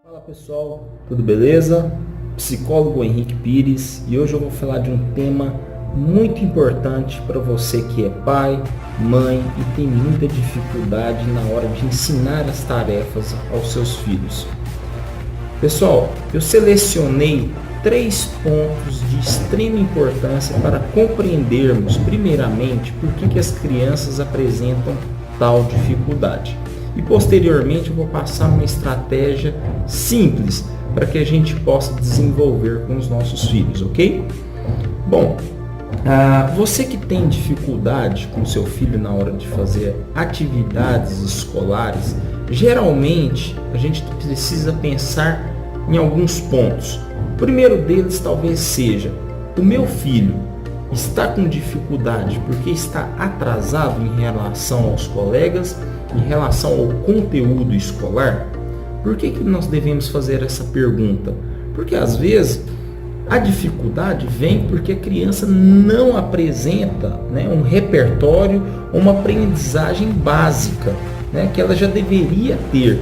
Fala pessoal, tudo beleza? Psicólogo Henrique Pires e hoje eu vou falar de um tema muito importante para você que é pai, mãe e tem muita dificuldade na hora de ensinar as tarefas aos seus filhos. Pessoal, eu selecionei 3 pontos de extrema importância para compreendermos primeiramente por que as crianças apresentam tal dificuldade. E posteriormente eu vou passar uma estratégia simples para que a gente possa desenvolver com os nossos filhos, ok? Bom, você que tem dificuldade com seu filho na hora de fazer atividades escolares, geralmente a gente precisa pensar em alguns pontos. O primeiro deles talvez seja: o meu filho está com dificuldade porque está atrasado em relação aos colegas, em relação ao conteúdo escolar? Por que nós devemos fazer essa pergunta? Porque às vezes a dificuldade vem porque a criança não apresenta, um repertório, uma aprendizagem básica, que ela já deveria ter.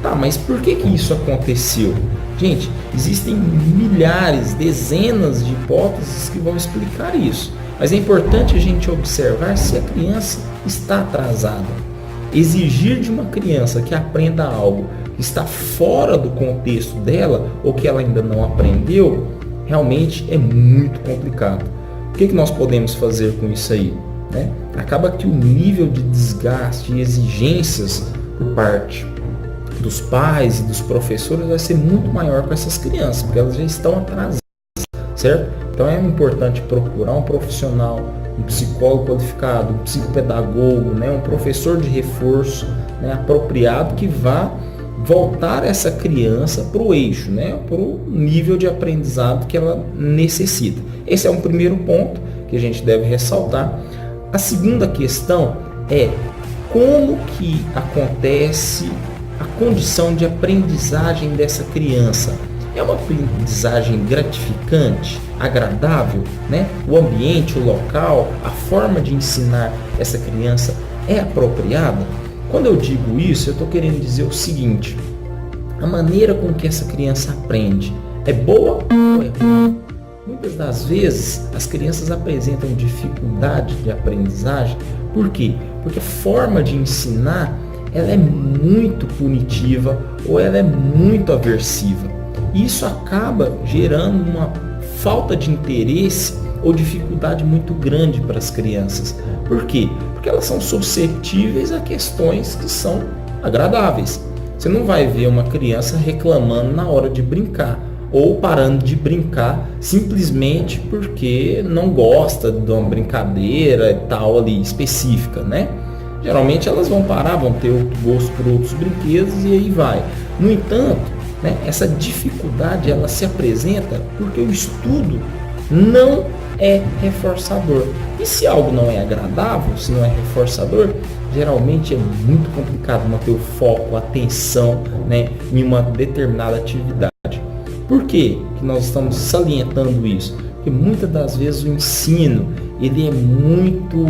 Tá, mas por que isso aconteceu? Gente, existem milhares, dezenas de hipóteses que vão explicar isso. Mas é importante a gente observar se a criança está atrasada. Exigir de uma criança que aprenda algo que está fora do contexto dela ou que ela ainda não aprendeu, realmente é muito complicado. O que nós podemos fazer com isso aí? Acaba que o nível de desgaste e exigências por parte dos pais e dos professores vai ser muito maior com essas crianças, porque elas já estão atrasadas, certo? Então é importante procurar um profissional, um psicólogo qualificado, um psicopedagogo, um professor de reforço apropriado que vá voltar essa criança para o eixo, para o nível de aprendizado que ela necessita. Esse é um primeiro ponto que a gente deve ressaltar. A segunda questão é como que acontece a condição de aprendizagem dessa criança. É uma aprendizagem gratificante, agradável, O ambiente, o local, a forma de ensinar essa criança é apropriada? Quando eu digo isso, eu estou querendo dizer o seguinte: a maneira com que essa criança aprende é boa ou é ruim? Muitas das vezes as crianças apresentam dificuldade de aprendizagem. Por quê? Porque a forma de ensinar ela é muito punitiva ou ela é muito aversiva. E isso acaba gerando uma falta de interesse ou dificuldade muito grande para as crianças. Por quê? Porque elas são suscetíveis a questões que são agradáveis. Você não vai ver uma criança reclamando na hora de brincar ou parando de brincar simplesmente porque não gosta de uma brincadeira e tal ali específica, Geralmente elas vão parar, vão ter outro gosto por outros brinquedos e aí vai. No entanto, essa dificuldade ela se apresenta porque o estudo não é reforçador. E se algo não é agradável, se não é reforçador, geralmente é muito complicado manter o foco, a atenção em uma determinada atividade. Por que nós estamos salientando isso? Porque muitas das vezes o ensino ele é muito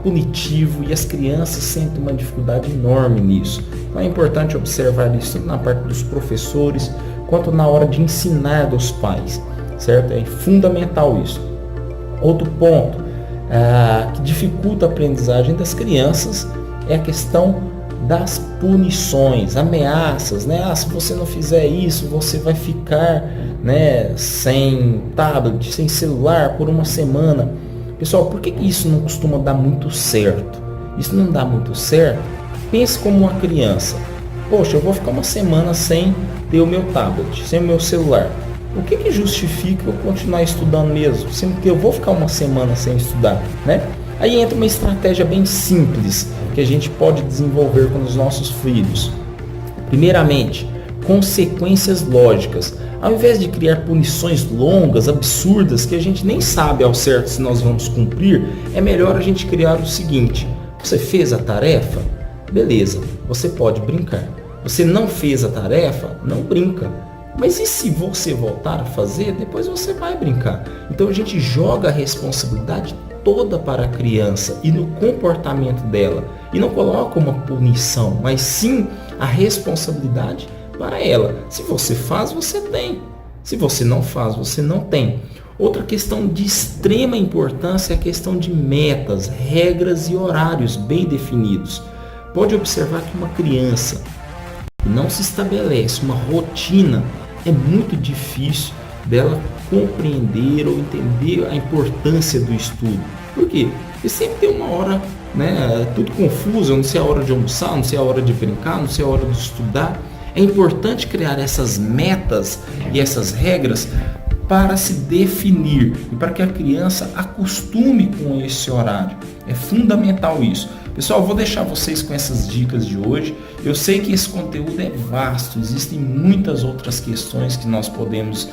punitivo e as crianças sentem uma dificuldade enorme nisso. Então é importante observar isso tanto na parte dos professores quanto na hora de ensinar dos pais, certo? É fundamental isso. Outro ponto que dificulta a aprendizagem das crianças é a questão das punições, ameaças, se você não fizer isso, você vai ficar sem tablet, sem celular por uma semana. Pessoal, por que isso não costuma dar muito certo? Isso não dá muito certo? Pense como uma criança. Poxa, eu vou ficar uma semana sem ter o meu tablet, sem o meu celular. O que justifica eu continuar estudando mesmo? Sendo que eu vou ficar uma semana sem estudar, Aí entra uma estratégia bem simples que a gente pode desenvolver com os nossos filhos. Primeiramente, consequências lógicas. Ao invés de criar punições longas, absurdas, que a gente nem sabe ao certo se nós vamos cumprir, é melhor a gente criar o seguinte: você fez a tarefa? Beleza, você pode brincar. Você não fez a tarefa? Não brinca. Mas e se você voltar a fazer, depois você vai brincar. Então a gente joga a responsabilidade toda para a criança e no comportamento dela. E não coloca uma punição, mas sim a responsabilidade para ela. Se você faz, você tem. Se você não faz, você não tem. Outra questão de extrema importância é a questão de metas, regras e horários bem definidos. Pode observar que uma criança que não se estabelece uma rotina, é muito difícil dela compreender ou entender a importância do estudo. Por quê? Porque sempre tem uma hora, né, tudo confuso, eu não sei a hora de almoçar, não sei a hora de brincar, não sei a hora de estudar. É importante criar essas metas e essas regras para se definir e para que a criança acostume com esse horário. É fundamental isso. Pessoal, eu vou deixar vocês com essas dicas de hoje. Eu sei que esse conteúdo é vasto, existem muitas outras questões que nós podemos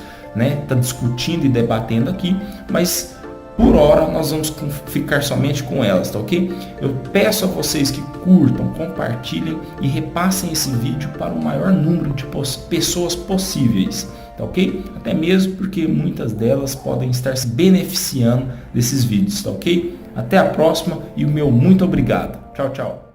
tá discutindo e debatendo aqui, mas por hora nós vamos ficar somente com elas, tá ok? Eu peço a vocês que curtam, compartilhem e repassem esse vídeo para o maior número de pessoas possíveis, tá ok? Até mesmo porque muitas delas podem estar se beneficiando desses vídeos, tá ok? Até a próxima e o meu muito obrigado. Tchau, tchau.